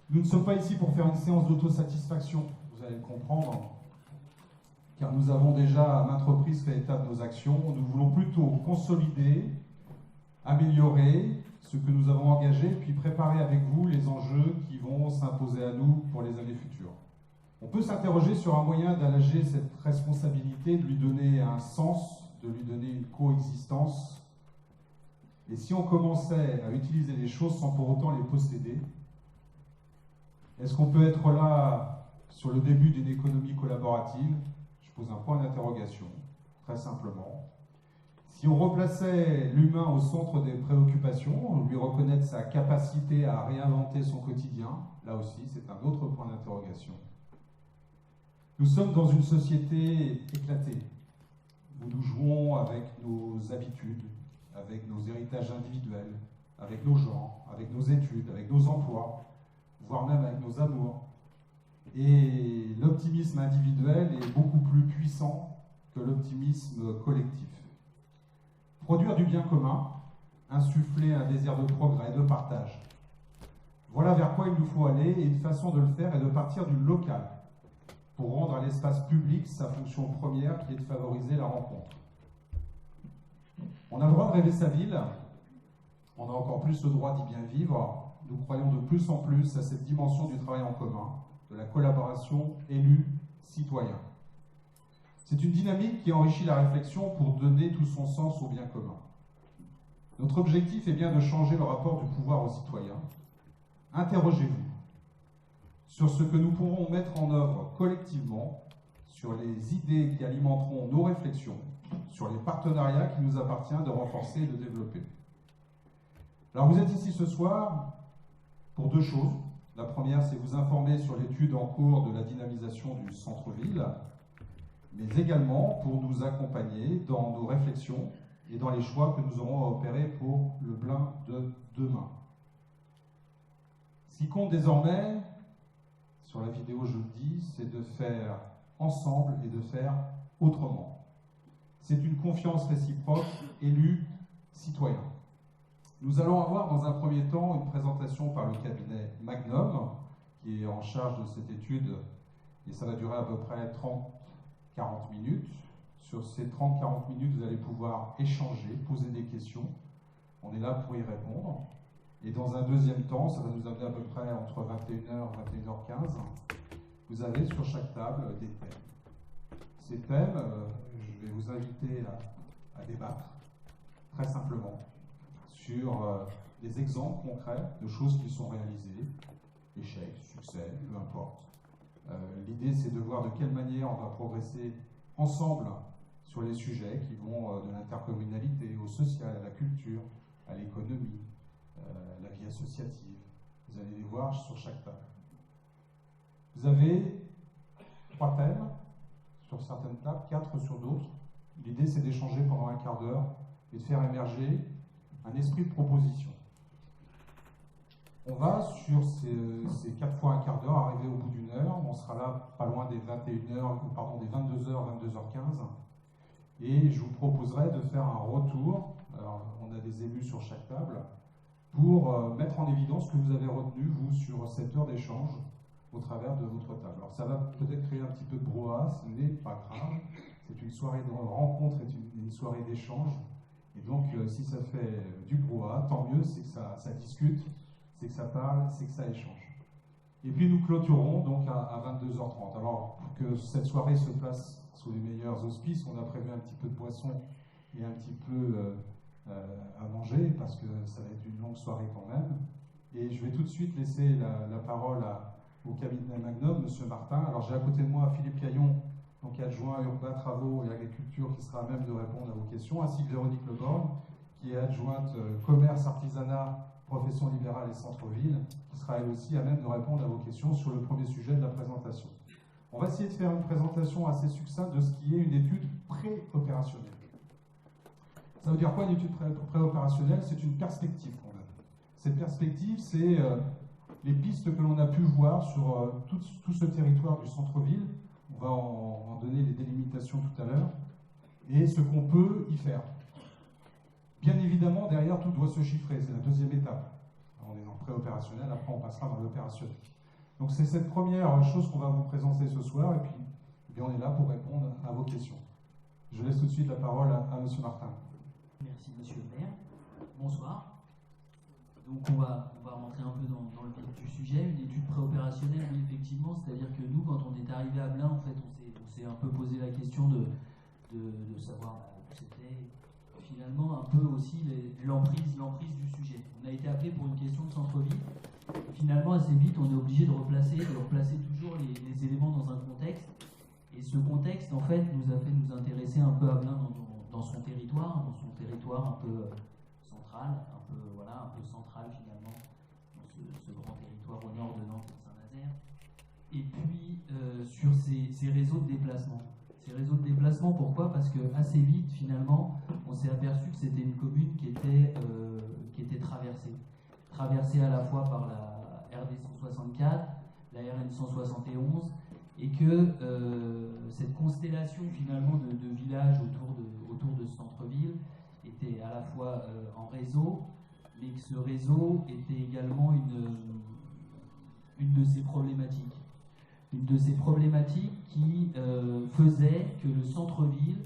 Nous ne sommes pas ici pour faire une séance d'autosatisfaction, vous allez le comprendre, car nous avons déjà à maintes reprises fait état de nos actions. Nous voulons plutôt consolider, améliorer ce que nous avons engagé, puis préparer avec vous les enjeux qui vont s'imposer à nous pour les années futures. On peut s'interroger sur un moyen d'alléger cette responsabilité, de lui donner un sens, de lui donner une coexistence. Et si on commençait à utiliser les choses sans pour autant les posséder, est-ce qu'on peut être là sur le début d'une économie collaborative? Je pose un point d'interrogation, très simplement. Si on replaçait l'humain au centre des préoccupations, on lui reconnaître sa capacité à réinventer son quotidien, là aussi c'est un autre point d'interrogation. Nous sommes dans une société éclatée, où nous jouons avec nos habitudes, avec nos héritages individuels, avec nos genres, avec nos études, avec nos emplois, voire même avec nos amours. Et l'optimisme individuel est beaucoup plus puissant que l'optimisme collectif. Produire du bien commun, insuffler un désir de progrès, de partage. Voilà vers quoi il nous faut aller, et une façon de le faire est de partir du local, pour rendre à l'espace public sa fonction première qui est de favoriser la rencontre. On a le droit de rêver sa ville, on a encore plus le droit d'y bien vivre. Nous croyons de plus en plus à cette dimension du travail en commun, de la collaboration élu-citoyen. C'est une dynamique qui enrichit la réflexion pour donner tout son sens au bien commun. Notre objectif est bien de changer le rapport du pouvoir aux citoyens. Interrogez-vous sur ce que nous pourrons mettre en œuvre collectivement, sur les idées qui alimenteront nos réflexions, sur les partenariats qu'il nous appartient de renforcer et de développer. Alors vous êtes ici ce soir pour deux choses. La première, c'est vous informer sur l'étude en cours de la dynamisation du centre-ville, mais également pour nous accompagner dans nos réflexions et dans les choix que nous aurons à opérer pour le Blain de demain. Ce qui compte désormais, sur la vidéo je le dis, c'est de faire ensemble et de faire autrement. C'est une confiance réciproque, élu-citoyen. Nous allons avoir dans un premier temps une présentation par le cabinet Magnum, qui est en charge de cette étude, et ça va durer à peu près 30-40 minutes. Sur ces 30-40 minutes, vous allez pouvoir échanger, poser des questions. On est là pour y répondre. Et dans un deuxième temps, ça va nous amener à peu près entre 21h et 21h15, vous avez sur chaque table des thèmes. Ces thèmes, je vais vous inviter à débattre, très simplement, sur des exemples concrets de choses qui sont réalisées, échecs, succès, peu importe. L'idée, c'est de voir de quelle manière on va progresser ensemble sur les sujets qui vont de l'intercommunalité au social, à la culture, à l'économie, la vie associative. Vous allez les voir sur chaque table. Vous avez 3 thèmes sur certaines tables, 4 sur d'autres. L'idée, c'est d'échanger pendant un quart d'heure et de faire émerger un esprit de proposition. On va, sur ces 4 fois un quart d'heure, arriver au bout d'une heure. On sera là pas loin des 22h, des 22h15. Et je vous proposerai de faire un retour. Alors, on a des élus sur chaque table, pour mettre en évidence ce que vous avez retenu, vous, sur cette heure d'échange au travers de votre table. Alors ça va peut-être créer un petit peu de brouhaha, ce n'est pas grave. C'est une soirée de rencontre, une soirée d'échange. Et donc, si ça fait du brouhaha, tant mieux, c'est que ça discute, c'est que ça parle, c'est que ça échange. Et puis nous clôturons donc à 22h30. Alors, pour que cette soirée se passe sous les meilleurs auspices, on a prévu un petit peu de boisson et un petit peu à manger, parce que ça va être une longue soirée quand même. Et je vais tout de suite laisser la parole au cabinet Magnum, M. Martin. Alors j'ai à côté de moi Philippe Caillon, donc adjoint Urbain Travaux et Agriculture, qui sera à même de répondre à vos questions, ainsi que Véronique Leborgne, qui est adjointe Commerce, Artisanat, Profession libérale et Centre-Ville, qui sera elle aussi à même de répondre à vos questions sur le premier sujet de la présentation. On va essayer de faire une présentation assez succincte de ce qui est une étude pré-opérationnelle. Ça veut dire quoi une étude pré-opérationnelle? C'est une perspective qu'on a. Cette perspective, c'est les pistes que l'on a pu voir sur tout ce territoire du centre-ville. On va en donner les délimitations tout à l'heure. Et ce qu'on peut y faire. Bien évidemment, derrière, tout doit se chiffrer. C'est la deuxième étape. on est dans le préopérationnel, après on passera dans l'opérationnel. Donc c'est cette première chose qu'on va vous présenter ce soir, et puis eh bien, on est là pour répondre à vos questions. Je laisse tout de suite la parole à M. Martin. Merci Monsieur le maire. Bonsoir. Donc on va rentrer un peu dans le vif du sujet. Une étude préopérationnelle, oui, effectivement, c'est-à-dire que nous, quand on est arrivé à Blain, en fait, on s'est un peu posé la question de savoir où c'était finalement un peu aussi l'emprise du sujet. On a été appelé pour une question de centre-ville. Finalement, assez vite, on est obligé de replacer toujours les éléments dans un contexte. Et ce contexte, en fait, nous a fait nous intéresser un peu à Blain dans son territoire un peu central, un peu central finalement, dans ce grand territoire au nord de Nantes et de Saint-Nazaire. Et puis, sur ces réseaux de déplacement. Ces réseaux de déplacement, pourquoi? Parce que assez vite, finalement, on s'est aperçu que c'était une commune qui était traversée à la fois par la RD 164, la RN 171, et que cette constellation finalement de villages autour de ce centre-ville était à la fois en réseau, mais que ce réseau était également une de ces problématiques. Une de ces problématiques qui faisait que le centre-ville,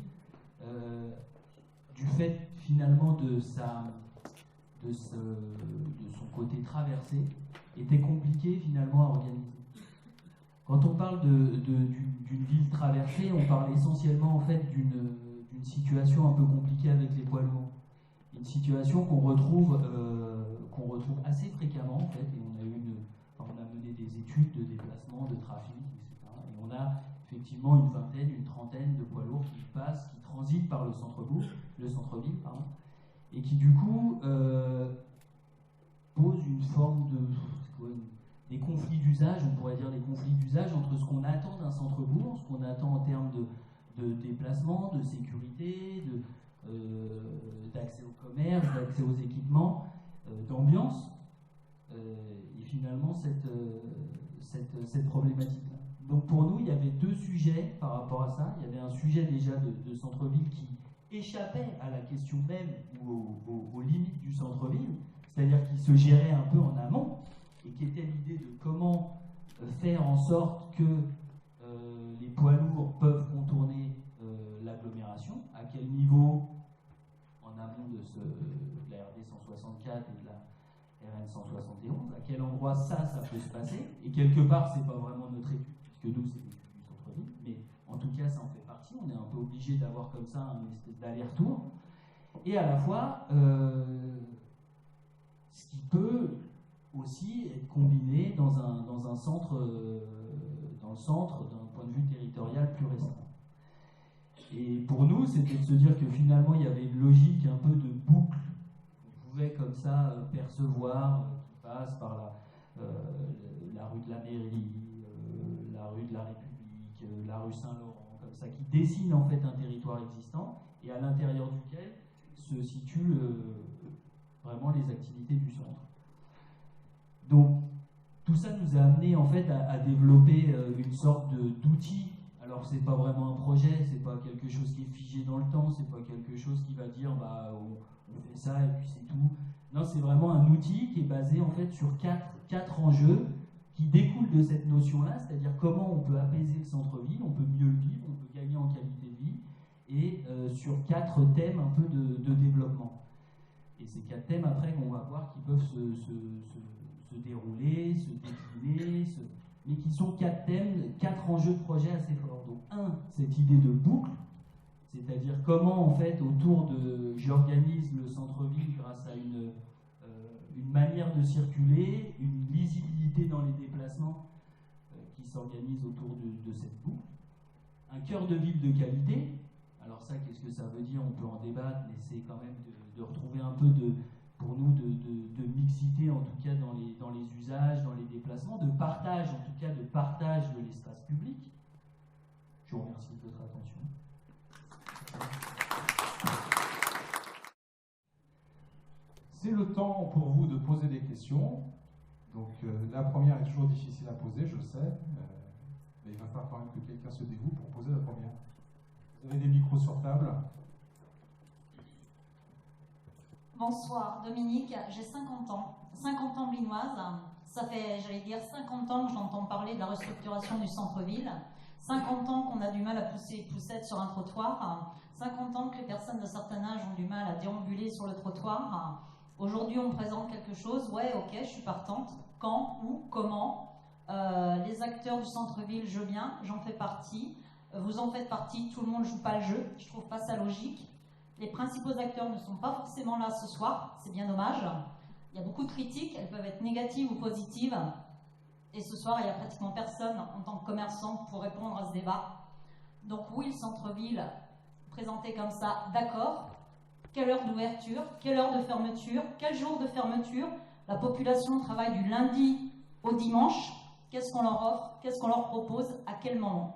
du fait finalement de son côté traversé, était compliqué finalement à organiser. Quand on parle d'une ville traversée, on parle essentiellement en fait d'une situation un peu compliquée avec les poids lourds. Une situation qu'on retrouve assez fréquemment en fait, et on a mené des études de déplacement, de trafic, etc. Et on a effectivement une vingtaine, une trentaine de poids lourds qui transitent par le centre-ville, et qui du coup posent une forme des conflits d'usage, on pourrait dire des conflits d'usage entre ce qu'on attend d'un centre-bourg, ce qu'on attend en termes de déplacement, de sécurité, d'accès au commerce, d'accès aux équipements, d'ambiance, et finalement cette problématique-là. Donc pour nous, il y avait deux sujets par rapport à ça. Il y avait un sujet déjà de centre-ville qui échappait à la question même ou aux limites du centre-ville, c'est-à-dire qui se gérait un peu en amont, et qui était l'idée de comment faire en sorte que les poids lourds peuvent contourner l'agglomération, à quel niveau en amont de la RD 164 et de la RN 171, à quel endroit ça peut se passer, et quelque part c'est pas vraiment notre étude, puisque nous c'est l'étude du centre-ville, mais en tout cas ça en fait partie, on est un peu obligé d'avoir comme ça un espèce d'aller-retour, et à la fois ce qui peut aussi être combiné dans un centre, dans le centre d'un point de vue territorial plus récent. Et pour nous, c'était de se dire que finalement, il y avait une logique un peu de boucle qu'on pouvait comme ça percevoir, qui passe par la rue de la Mairie, la rue de la République, la rue Saint-Laurent, comme ça, qui dessine en fait un territoire existant et à l'intérieur duquel se situent vraiment les activités du centre. Donc, tout ça nous a amené en fait à développer une sorte d'outil. Alors, c'est pas vraiment un projet, c'est pas quelque chose qui est figé dans le temps, c'est pas quelque chose qui va dire on fait ça et puis c'est tout. Non, c'est vraiment un outil qui est basé en fait sur quatre enjeux qui découlent de cette notion-là, c'est-à-dire comment on peut apaiser le centre-ville, on peut mieux le vivre, on peut gagner en qualité de vie, et sur 4 thèmes un peu de développement. Et ces 4 thèmes, après, on va voir qui peuvent se dérouler, se décliner, mais qui sont 4 thèmes, 4 enjeux de projet assez forts. Donc, cette idée de boucle, c'est-à-dire comment, en fait, j'organise le centre-ville grâce à une manière de circuler, une lisibilité dans les déplacements qui s'organise autour de cette boucle. Un cœur de ville de qualité. Alors ça, qu'est-ce que ça veut dire? On peut en débattre, mais c'est quand même de retrouver un peu pour nous de mixité, en tout cas dans les usages, dans les déplacements, de partage, en tout cas de partage de l'espace public. Je vous remercie de votre attention. C'est le temps pour vous de poser des questions. Donc la première est toujours difficile à poser, je le sais, mais il va falloir quand même que quelqu'un se dévoue pour poser la première. Vous avez des micros sur table. Bonsoir, Dominique, j'ai 50 ans. 50 ans blinoise, ça fait, j'allais dire, 50 ans que j'entends parler de la restructuration du centre-ville, 50 ans qu'on a du mal à pousser une poussette sur un trottoir, 50 ans que les personnes de certain âge ont du mal à déambuler sur le trottoir. Aujourd'hui, on présente quelque chose, ouais, ok, je suis partante. Quand, où, comment les acteurs du centre-ville, je viens, j'en fais partie. Vous en faites partie, tout le monde ne joue pas le jeu, je trouve pas ça logique. Les principaux acteurs ne sont pas forcément là ce soir, c'est bien dommage. Il y a beaucoup de critiques, elles peuvent être négatives ou positives. Et ce soir, il n'y a pratiquement personne en tant que commerçant pour répondre à ce débat. Donc oui, le centre-ville, présenté comme ça, d'accord. Quelle heure d'ouverture? Quelle heure de fermeture? Quel jour de fermeture? La population travaille du lundi au dimanche. Qu'est-ce qu'on leur offre? Qu'est-ce qu'on leur propose? À quel moment?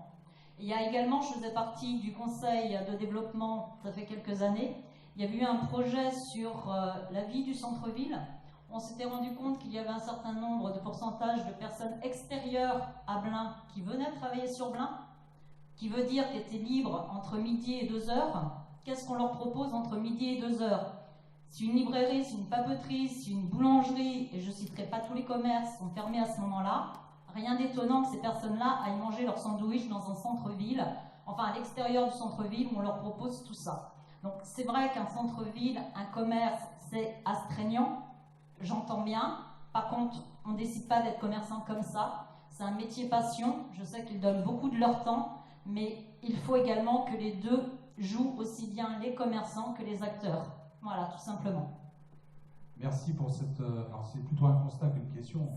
Et il y a également, je faisais partie du conseil de développement, ça fait quelques années, il y avait eu un projet sur la vie du centre-ville. On s'était rendu compte qu'il y avait un certain nombre de pourcentage de personnes extérieures à Blain qui venaient travailler sur Blain, qui veut dire qu'elles étaient libres entre midi et 2 heures. Qu'est-ce qu'on leur propose entre midi et 2 heures? Si une librairie, si une papeterie, si une boulangerie, et je ne citerai pas tous les commerces, sont fermés à ce moment-là, rien d'étonnant que ces personnes-là aillent manger leur sandwich dans un centre-ville, enfin à l'extérieur du centre-ville où on leur propose tout ça. Donc c'est vrai qu'un centre-ville, un commerce, c'est astreignant, j'entends bien. Par contre, on ne décide pas d'être commerçant comme ça. C'est un métier passion, je sais qu'ils donnent beaucoup de leur temps, mais il faut également que les deux jouent aussi bien les commerçants que les acteurs. Voilà, tout simplement. Merci pour cette... alors c'est plutôt un constat qu'une question.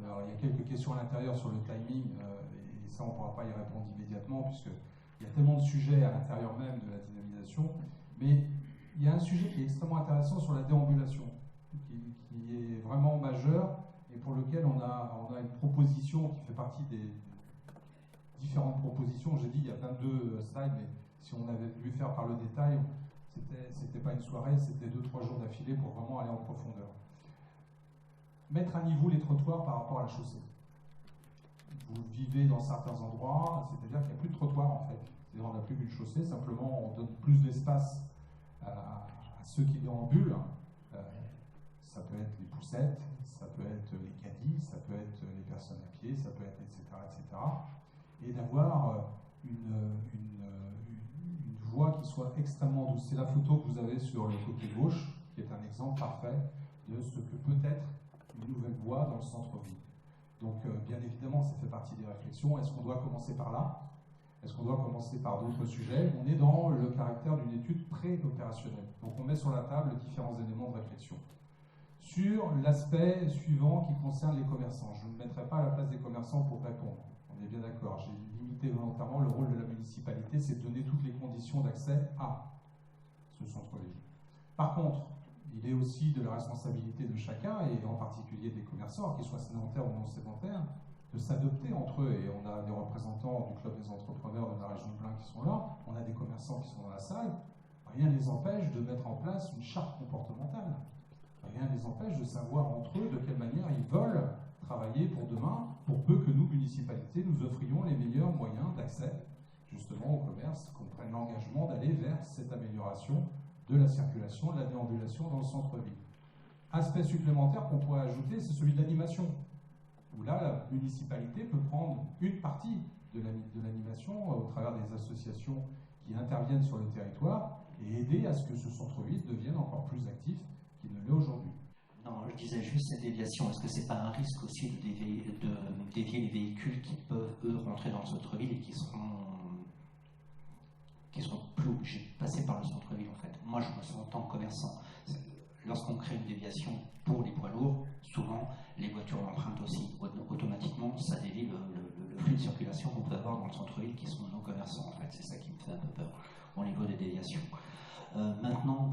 Alors, il y a quelques questions à l'intérieur sur le timing, et ça on ne pourra pas y répondre immédiatement, puisqu'il y a tellement de sujets à l'intérieur même de la dynamisation. Mais il y a un sujet qui est extrêmement intéressant sur la déambulation, qui est vraiment majeur, et pour lequel on a une proposition qui fait partie des différentes propositions. J'ai dit il y a 22 slides, mais si on avait voulu faire par le détail, c'était pas une soirée, c'était 2-3 jours d'affilée pour vraiment aller en profondeur. Mettre à niveau les trottoirs par rapport à la chaussée. Vous vivez dans certains endroits, c'est-à-dire qu'il n'y a plus de trottoir en fait. C'est-à-dire on n'a plus qu'une chaussée, simplement on donne plus d'espace à ceux qui déambulent. Ça peut être les poussettes, ça peut être les caddies, ça peut être les personnes à pied, ça peut être etc. etc. Et d'avoir une voie qui soit extrêmement douce. C'est la photo que vous avez sur le côté gauche, qui est un exemple parfait de ce que peut être une nouvelle voie dans le centre-ville. Donc, bien évidemment, ça fait partie des réflexions. Est-ce qu'on doit commencer par là? Est-ce qu'on doit commencer par d'autres sujets? On est dans le caractère d'une étude pré-opérationnelle. Donc, on met sur la table différents éléments de réflexion. Sur l'aspect suivant qui concerne les commerçants, je ne mettrai pas à la place des commerçants pour répondre. On est bien d'accord. J'ai limité volontairement le rôle de la municipalité, c'est de donner toutes les conditions d'accès à ce centre-ville. Par contre, il est aussi de la responsabilité de chacun, et en particulier des commerçants, qu'ils soient sédentaires ou non sédentaires, de s'adopter entre eux. Et on a des représentants du Club des entrepreneurs de la région de Blain qui sont là, on a des commerçants qui sont dans la salle. Rien ne les empêche de mettre en place une charte comportementale. Rien ne les empêche de savoir entre eux de quelle manière ils veulent travailler pour demain, pour peu que nous, municipalités, nous offrions les meilleurs moyens d'accès justement au commerce, qu'on prenne l'engagement d'aller vers cette amélioration de la circulation, de la déambulation dans le centre-ville. Aspect supplémentaire qu'on pourrait ajouter, c'est celui de l'animation, où là, la municipalité peut prendre une partie de l'animation au travers des associations qui interviennent sur le territoire et aider à ce que ce centre-ville devienne encore plus actif qu'il ne l'est aujourd'hui. Non, je disais juste cette déviation. Est-ce que c'est pas un risque aussi de dévier les véhicules qui peuvent, eux, rentrer dans le centre-ville et qui seront plus obligés de passer par le centre-ville, en fait? Moi, je me sens en tant que commerçant. Lorsqu'on crée une déviation pour les poids lourds, souvent, les voitures l'empruntent aussi. Automatiquement, ça dévie le flux de circulation qu'on peut avoir dans le centre-ville qui sont nos commerçants, en fait. C'est ça qui me fait un peu peur au niveau des déviations. Maintenant,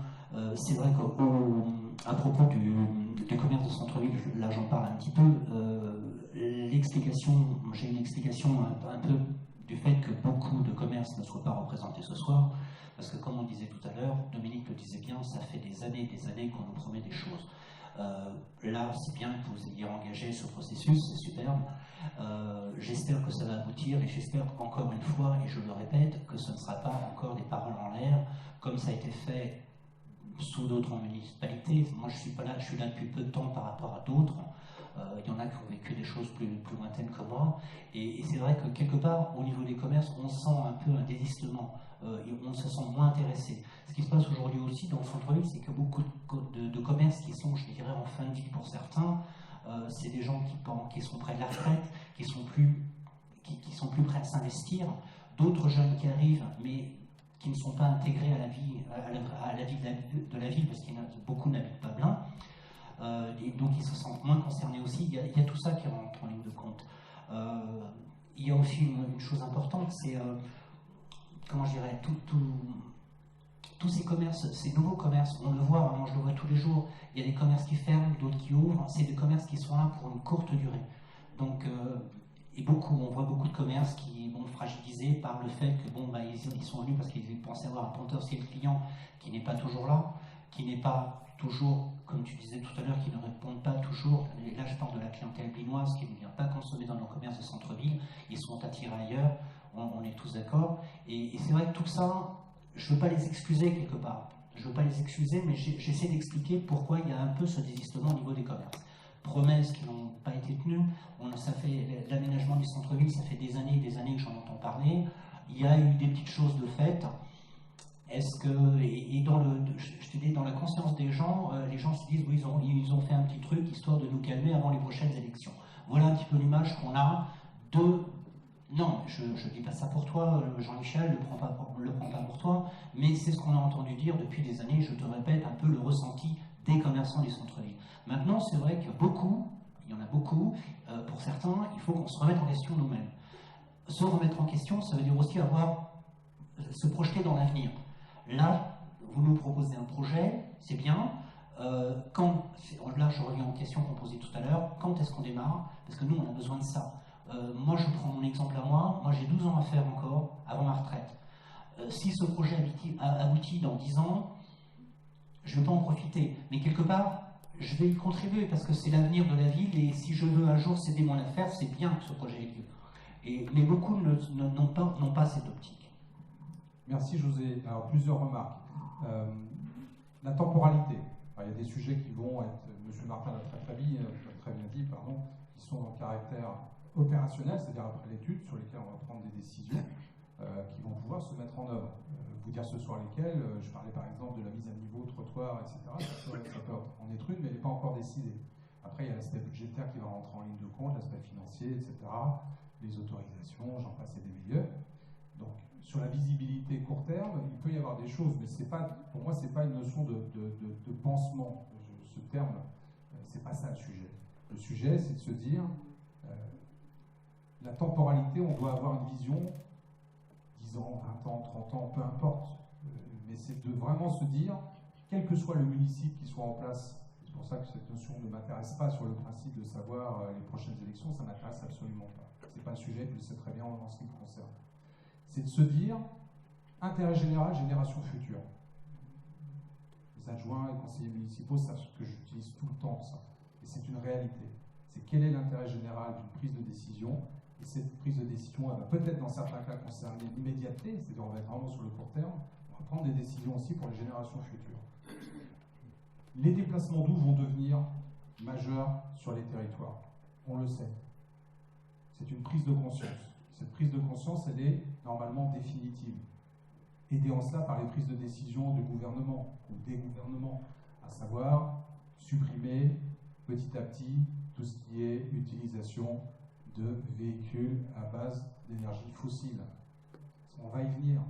c'est vrai qu'à propos du commerce de centre-ville, là j'en parle un petit peu, j'ai une explication un peu du fait que beaucoup de commerces ne soient pas représentés ce soir, parce que comme on disait tout à l'heure, Dominique le disait bien, ça fait des années qu'on nous promet des choses. Là, c'est bien que vous ayez engagé ce processus, c'est superbe. J'espère que ça va aboutir et j'espère encore une fois, et je le répète, que ce ne sera pas encore des paroles en l'air, comme ça a été fait sous d'autres municipalités. Moi, je suis pas là, je suis là depuis peu de temps par rapport à d'autres. Il y en a qui ont vécu des choses plus lointaines que moi. Et c'est vrai que quelque part, au niveau des commerces, on sent un peu un désistement. On se sent moins intéressé. Ce qui se passe aujourd'hui aussi dans le centre-ville, c'est que beaucoup de commerces qui sont, je dirais, en fin de vie pour certains, c'est des gens qui sont près de la retraite, qui sont plus prêts à s'investir. D'autres jeunes qui arrivent, mais qui ne sont pas intégrés à la vie, de la ville, parce que beaucoup n'habitent pas Blain. Et donc ils se sentent moins concernés aussi. Il y a tout ça qui rentre en ligne de compte. Il y a aussi une chose importante, c'est, comment je dirais, tous ces commerces, ces nouveaux commerces, on le voit, moi je le vois tous les jours, il y a des commerces qui ferment, d'autres qui ouvrent, c'est des commerces qui sont là pour une courte durée. Donc, on voit beaucoup de commerces qui vont fragilisés par le fait que ils sont venus parce qu'ils pensaient avoir un potentiel client qui n'est pas toujours là, qui n'est pas toujours, comme tu disais tout à l'heure, qui ne répondent pas toujours. Et là, je parle de la clientèle binoise qui ne vient pas consommer dans nos commerces de centre-ville, ils sont attirés ailleurs, on est tous d'accord. Et c'est vrai que tout ça, je ne veux pas les excuser quelque part. Je ne veux pas les excuser, mais j'essaie d'expliquer pourquoi il y a un peu ce désistement au niveau des commerces. Promesses qui n'ont pas été tenues. Ça fait l'aménagement du centre-ville, ça fait des années et des années que j'en entends parler. Il y a eu des petites choses de fait. Est-ce que, je te dis, dans la conscience des gens, les gens se disent, oui, ils ont fait un petit truc histoire de nous calmer avant les prochaines élections. Voilà un petit peu l'image qu'on a de... Non, je ne dis pas ça pour toi, Jean-Michel, ne le prends pas pour toi, mais c'est ce qu'on a entendu dire depuis des années, je te répète un peu le ressenti des commerçants du centre-ville. Maintenant, c'est vrai qu'il y en a beaucoup, pour certains, il faut qu'on se remette en question nous-mêmes. Se remettre en question, ça veut dire aussi se projeter dans l'avenir. Là, vous nous proposez un projet, c'est bien. Là, je reviens aux questions qu'on posait tout à l'heure. Quand est-ce qu'on démarre? Parce que nous, on a besoin de ça. Moi, je prends mon exemple à moi. Moi, j'ai 12 ans à faire encore avant ma retraite. Si ce projet aboutit dans 10 ans, je ne vais pas en profiter. Mais quelque part, je vais y contribuer parce que c'est l'avenir de la ville. Et si je veux un jour céder mon affaire, c'est bien que ce projet ait lieu. Mais beaucoup n'ont pas cette optique. Merci José. Alors plusieurs remarques. La temporalité. Alors, il y a des sujets qui vont être, M. Martin l'a très bien dit, qui sont en caractère opérationnel, c'est-à-dire après l'étude, sur lesquels on va prendre des décisions qui vont pouvoir se mettre en œuvre. Vous dire ce soir lesquelles, je parlais par exemple de la mise à niveau, trottoir, etc. Ça peut en être une, mais elle n'est pas encore décidée. Après, il y a l'aspect budgétaire qui va rentrer en ligne de compte, l'aspect financier, etc. Les autorisations, j'en passe et des meilleurs. Donc, sur la visibilité court terme, il peut y avoir des choses, mais pour moi, ce n'est pas une notion de pansement. Ce terme, c'est pas ça le sujet. Le sujet, c'est de se dire, la temporalité, on doit avoir une vision, 10 ans, 20 ans, 30 ans, peu importe. Mais c'est de vraiment se dire, quel que soit le municipal qui soit en place, c'est pour ça que cette notion ne m'intéresse pas sur le principe de savoir les prochaines élections, ça ne m'intéresse absolument pas. Ce n'est pas le sujet, je le sais très bien en ce qui me concerne. C'est de se dire, intérêt général, génération future. Les adjoints et conseillers municipaux savent ce que j'utilise tout le temps, ça. Et c'est une réalité. C'est quel est l'intérêt général d'une prise de décision. Et cette prise de décision, elle va peut-être dans certains cas concerner l'immédiateté, c'est-à-dire on va être vraiment sur le court terme. On va prendre des décisions aussi pour les générations futures. Les déplacements d'eau vont devenir majeurs sur les territoires. On le sait. C'est une prise de conscience. Cette prise de conscience, elle est normalement définitive. Aidée en cela par les prises de décision du gouvernement ou des gouvernements, à savoir supprimer petit à petit tout ce qui est utilisation de véhicules à base d'énergie fossile. On va y venir.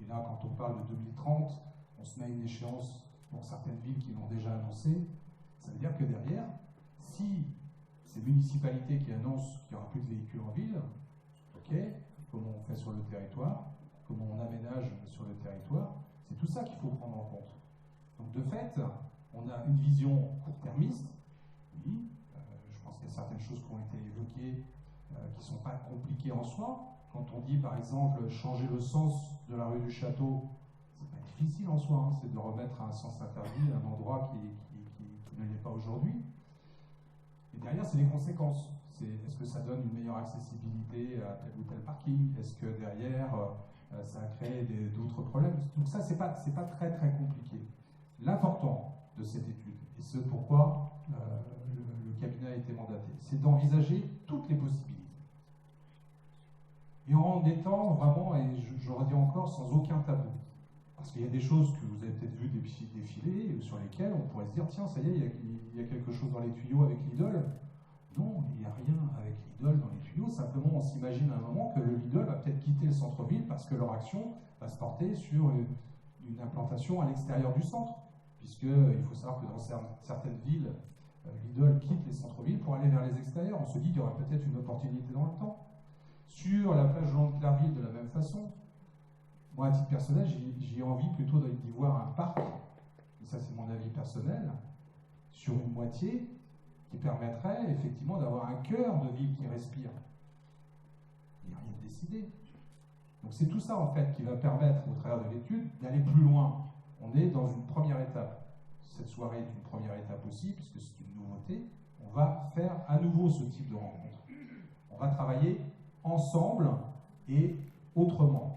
Et là, quand on parle de 2030, on se met à une échéance pour certaines villes qui l'ont déjà annoncé. Ça veut dire que derrière, si ces municipalités qui annoncent qu'il n'y aura plus de véhicules en ville, ok, comment on fait sur le territoire, comment on aménage sur le territoire, c'est tout ça qu'il faut prendre en compte. Donc de fait, on a une vision court-termiste, oui, je pense qu'il y a certaines choses qui ont été évoquées qui ne sont pas compliquées en soi. Quand on dit par exemple changer le sens de la rue du Château, c'est pas difficile en soi, c'est de remettre un sens interdit à un endroit qui ne l'est pas aujourd'hui. Et derrière, c'est les conséquences. Est-ce que ça donne une meilleure accessibilité à tel ou tel parking? Est-ce que derrière, ça a créé d'autres problèmes? Donc ça, c'est pas très très compliqué. l'important de cette étude, et ce pourquoi le cabinet a été mandaté, c'est d'envisager toutes les possibilités. Et en étant vraiment, et j'aurais dit encore, sans aucun tabou. Parce qu'il y a des choses que vous avez peut-être vu défiler, sur lesquelles on pourrait se dire, tiens, ça y est, il y a quelque chose dans les tuyaux avec Lidl. Non, il n'y a rien avec Lidl dans les tuyaux. Simplement, on s'imagine à un moment que le Lidl va peut-être quitter le centre-ville parce que leur action va se porter sur une implantation à l'extérieur du centre. Puisqu'il faut savoir que dans certaines villes, Lidl quitte les centres-villes pour aller vers les extérieurs. On se dit qu'il y aura peut-être une opportunité dans le temps. Sur la plage de Clairville, de la même façon, moi, à titre personnel, j'ai envie plutôt d'y voir un parc, et ça c'est mon avis personnel, sur une moitié qui permettrait effectivement d'avoir un cœur de ville qui respire. Il n'y a rien de décidé. Donc c'est tout ça en fait qui va permettre, au travers de l'étude, d'aller plus loin. On est dans une première étape. Cette soirée est une première étape aussi, puisque c'est une nouveauté. On va faire à nouveau ce type de rencontre. On va travailler ensemble et autrement.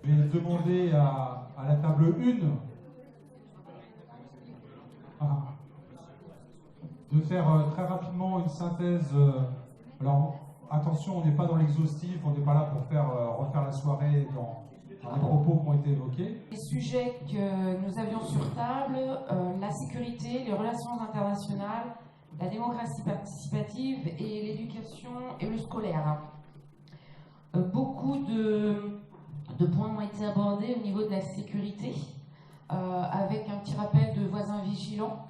Je vais demander à la table 1 de faire très rapidement une synthèse. Alors, attention, on n'est pas dans l'exhaustif, on n'est pas là pour refaire la soirée dans les propos qui ont été évoqués. Les sujets que nous avions sur table, la sécurité, les relations internationales, la démocratie participative et l'éducation et le scolaire. Beaucoup de points ont été abordés au niveau de la sécurité, avec un petit rappel de voisins vigilants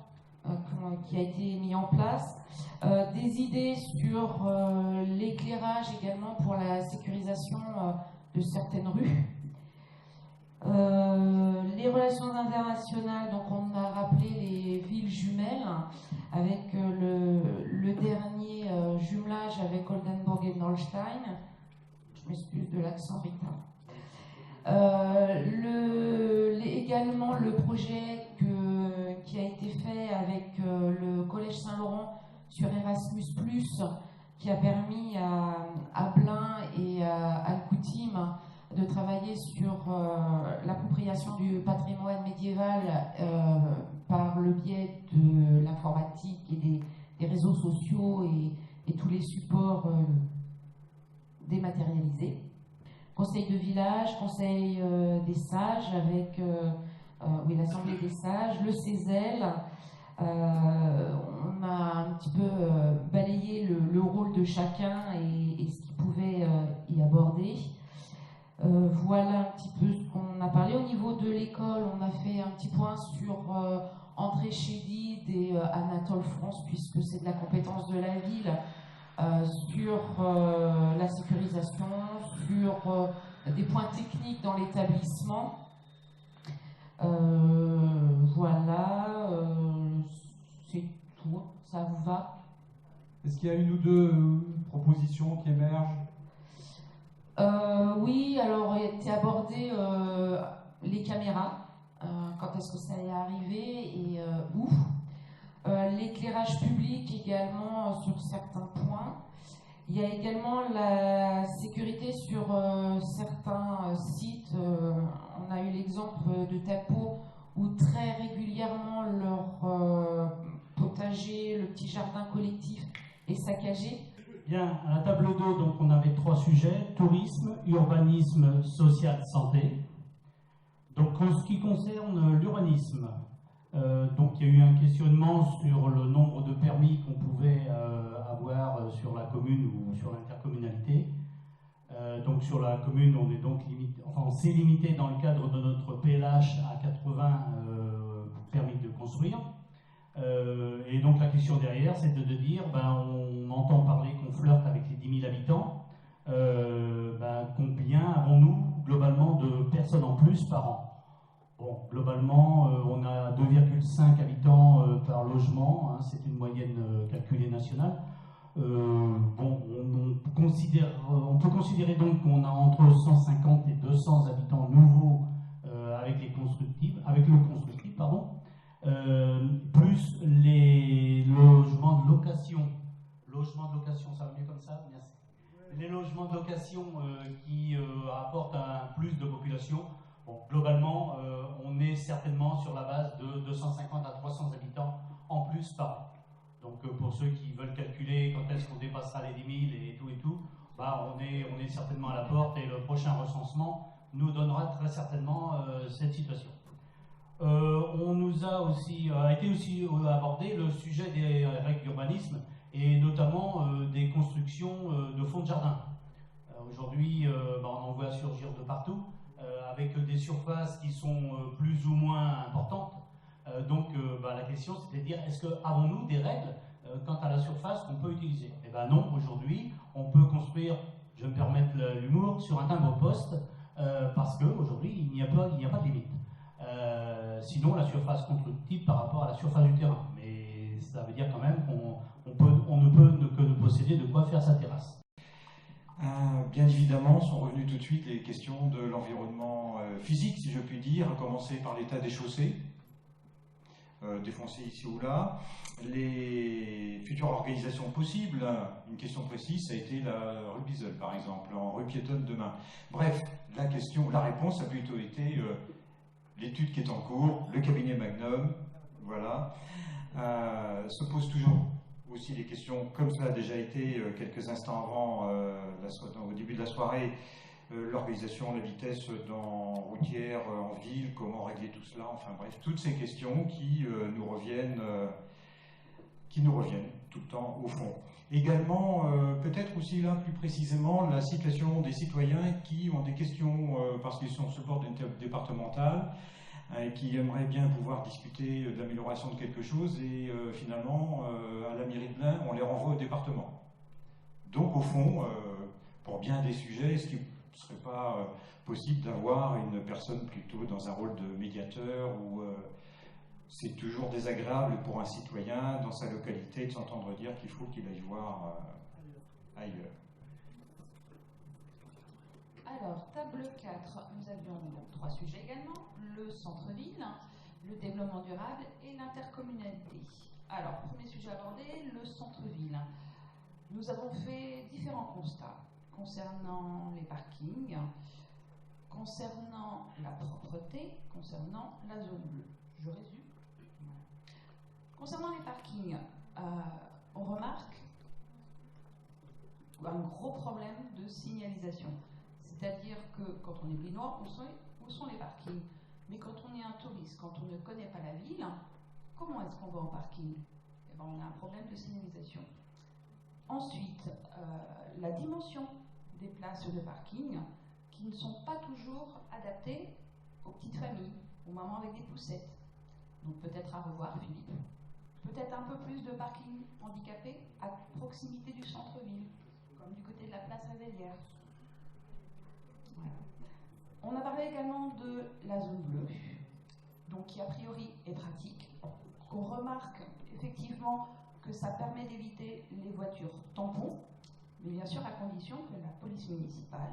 qui a été mis en place, des idées sur l'éclairage également pour la sécurisation de certaines rues. Les relations internationales, donc on a rappelé les villes jumelles avec le dernier jumelage avec Oldenburg et Nolstein. Je m'excuse de l'accent, Rita. Également le projet qui a été fait avec le Collège Saint-Laurent sur Erasmus+, qui a permis à Blain et à Al-Koutim de travailler sur l'appropriation du patrimoine médiéval par le biais de l'informatique et des réseaux sociaux et tous les supports dématérialisés. Conseil de village, conseil des sages avec l'Assemblée des sages, le CESEL. On a un petit peu balayé le rôle de chacun et ce qu'il pouvait y aborder. Voilà un petit peu ce qu'on a parlé. Au niveau de l'école, on a fait un petit point sur André Chédid et Anatole France, puisque c'est de la compétence de la ville, sur la sécurisation, sur des points techniques dans l'établissement. Voilà, c'est tout. Ça vous va? Est-ce qu'il y a une ou deux propositions qui émergent? Oui, alors il a été abordé les caméras, quand est-ce que ça allait arriver et où. L'éclairage public également sur certains points. Il y a également la sécurité sur certains sites. On a eu l'exemple de Tapo où très régulièrement leur potager, le petit jardin collectif est saccagé. Bien, à la table 2, donc, on avait 3 sujets, tourisme, urbanisme, social, santé. Donc en ce qui concerne l'urbanisme, donc il y a eu un questionnement sur le nombre de permis qu'on pouvait avoir sur la commune ou sur l'intercommunalité. Donc sur la commune, on est donc limité, enfin on s'est limité dans le cadre de notre PLH à 80 permis de construire. Et donc la question derrière, c'est de dire, on entend parler qu'on flirte avec les 10 000 habitants. Combien avons-nous globalement de personnes en plus par an? Bon, globalement, on a 2,5 habitants par logement, hein, c'est une moyenne calculée nationale. On peut considérer donc qu'on a entre 150 et 200 habitants nouveaux avec le constructif, plus les logements de location. Logements de location, ça va mieux comme ça? Merci. Les logements de location qui apportent plus de population. Bon, globalement, on est certainement sur la base de 250 à 300 habitants en plus par an. Donc pour ceux qui veulent calculer quand est-ce qu'on dépassera les 10 000 et tout, on est certainement à la porte et le prochain recensement nous donnera très certainement cette situation. On nous a été aussi abordé le sujet des règles d'urbanisme et notamment des constructions de fonds de jardin. Aujourd'hui, on en voit surgir de partout, avec des surfaces qui sont plus ou moins importantes. Donc la question, c'est de dire, est-ce que avons-nous des règles quant à la surface qu'on peut utiliser? Eh bien non, aujourd'hui, on peut construire, je vais me permettre l'humour, sur un timbre-poste, parce qu'aujourd'hui, il n'y a pas de limite. Sinon, la surface constructible par rapport à la surface du terrain. Mais ça veut dire quand même qu'on ne peut que posséder de quoi faire sa terrasse. Bien évidemment, sont revenues tout de suite les questions de l'environnement physique, si je puis dire, à commencer par l'état des chaussées, défoncées ici ou là, les futures organisations possibles. Une question précise, ça a été la rue Bizel, par exemple, en rue piétonne demain. Bref, la réponse a plutôt été l'étude qui est en cours, le cabinet Magnum, voilà. Se pose toujours aussi les questions, comme cela a déjà été quelques instants avant, au début de la soirée, l'organisation, la vitesse routière en ville, comment régler tout cela, enfin bref, toutes ces questions qui nous reviennent tout le temps au fond. Également, peut-être aussi là plus précisément, la situation des citoyens qui ont des questions, parce qu'ils sont sur le bord d'une départementale, qui aimeraient bien pouvoir discuter de l'amélioration de quelque chose et finalement, à la mairie de Blain, on les renvoie au département. Donc au fond, pour bien des sujets, est-ce qu'il ne serait pas possible d'avoir une personne plutôt dans un rôle de médiateur où c'est toujours désagréable pour un citoyen dans sa localité de s'entendre dire qu'il faut qu'il aille voir ailleurs. Alors, table 4, nous avions donc 3 sujets également, le centre-ville, le développement durable et l'intercommunalité. Alors, premier sujet abordé, le centre-ville. Nous avons fait différents constats concernant les parkings, concernant la propreté, concernant la zone bleue. Je résume. Concernant les parkings, on remarque un gros problème de signalisation. C'est-à-dire que quand on est blinois, où sont les parkings? Mais quand on est un touriste, quand on ne connaît pas la ville, comment est-ce qu'on va en parking? Eh ben, on a un problème de signalisation. Ensuite, la dimension des places de parking qui ne sont pas toujours adaptées aux petites familles, aux mamans avec des poussettes. Donc peut-être à revoir, Philippe. Peut-être un peu plus de parking handicapé à proximité du centre-ville, comme du côté de la place Réveillère. Voilà. On a parlé également de la zone bleue, donc qui a priori est pratique, qu'on remarque effectivement que ça permet d'éviter les voitures tampons, mais bien sûr à condition que la police municipale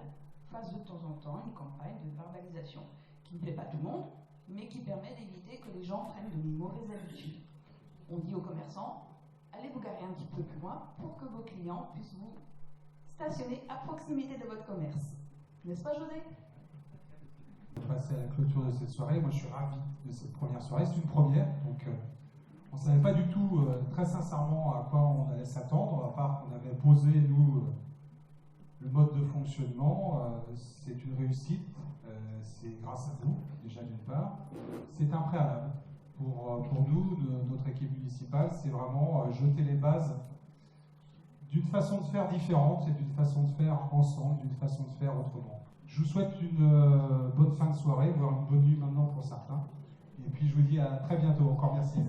fasse de temps en temps une campagne de verbalisation qui ne plaît pas tout le monde, mais qui permet d'éviter que les gens prennent de mauvaises habitudes. On dit aux commerçants, allez vous garer un petit peu plus loin pour que vos clients puissent vous stationner à proximité de votre commerce. N'est-ce pas, José? On va passer à la clôture de cette soirée. Moi, je suis ravi de cette première soirée. C'est une première, donc on ne savait pas du tout, très sincèrement, à quoi on allait s'attendre, à part qu'on avait posé, nous, le mode de fonctionnement. C'est une réussite. C'est grâce à vous, déjà d'une part. C'est un préalable. Pour nous, notre équipe municipale, c'est vraiment jeter les bases d'une façon de faire différente et d'une façon de faire ensemble, d'une façon de faire autrement. Je vous souhaite une bonne fin de soirée, voire une bonne nuit maintenant pour certains. Et puis je vous dis à très bientôt. Encore merci.